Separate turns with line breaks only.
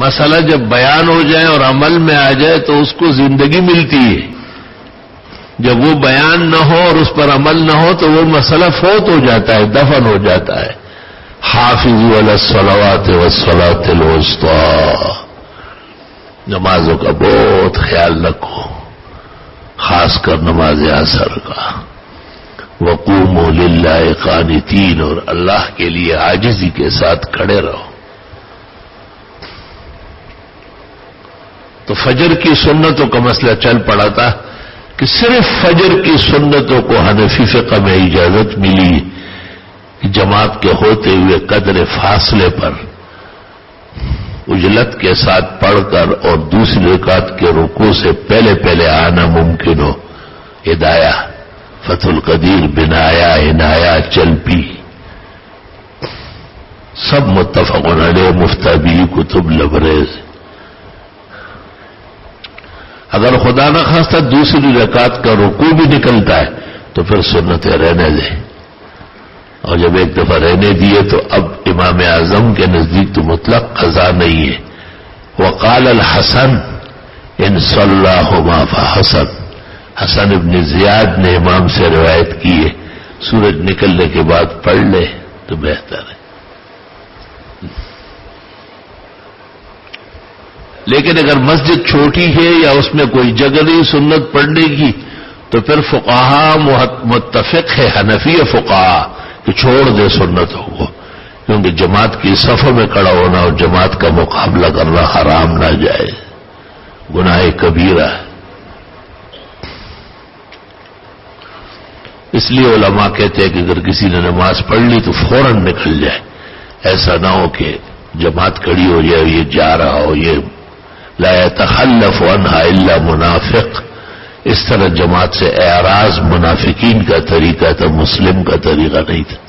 مسئلہ جب بیان ہو جائے اور عمل میں آ جائے تو اس کو زندگی ملتی ہے. جب وہ بیان نہ ہو اور اس پر عمل نہ ہو تو وہ مسئلہ فوت ہو جاتا ہے، دفن ہو جاتا ہے. حافظوا علی الصلوات والصلاۃ الوسطی، نمازوں کا بہت خیال رکھو، خاص کر نماز عصر کا. وقوموا للہ قانتین، اور اللہ کے لیے عاجزی کے ساتھ کھڑے رہو. تو فجر کی سنتوں کا مسئلہ چل پڑا تھا کہ صرف فجر کی سنتوں کو حنفی فقہ میں اجازت ملی کہ جماعت کے ہوتے ہوئے قدر فاصلے پر اجلت کے ساتھ پڑھ کر اور دوسری رکعت کے رکوع سے پہلے پہلے آنا ممکن ہو. ہدایہ فتح القدیر بنایا عنایا چل پی سب متفق علیہ مفتابی کتب لبریز. اگر خدا نہ خواستہ دوسری رکعت کا رکوع بھی نکلتا ہے تو پھر سنتیں رہنے دیں، اور جب ایک دفعہ رہنے دیے تو اب امام اعظم کے نزدیک تو مطلق قضا نہیں ہے. وقال الحسن ان صلاہما فحسن، حسن ابن زیاد نے امام سے روایت کی ہے سورج نکلنے کے بعد پڑھ لے تو بہتر ہے. لیکن اگر مسجد چھوٹی ہے یا اس میں کوئی جگہ نہیں سنت پڑھنے کی تو پھر فقہا متفق ہے، حنفی فقہا، کہ چھوڑ دے سنتوں کو، کیونکہ جماعت کی صفوں میں کھڑا ہونا اور جماعت کا مقابلہ کرنا حرام نہ جائے، گناہ کبیرہ ہے. اس لیے علماء کہتے ہیں کہ اگر کسی نے نماز پڑھ لی تو فوراً نکل جائے، ایسا نہ ہو کہ جماعت کھڑی ہو جائے، یہ جا رہا ہو، یہ لا يتخلف عنها الا منافق. اس طرح جماعت سے اعراض منافقین کا طریقہ تھا، مسلم کا طریقہ نہیں تھا.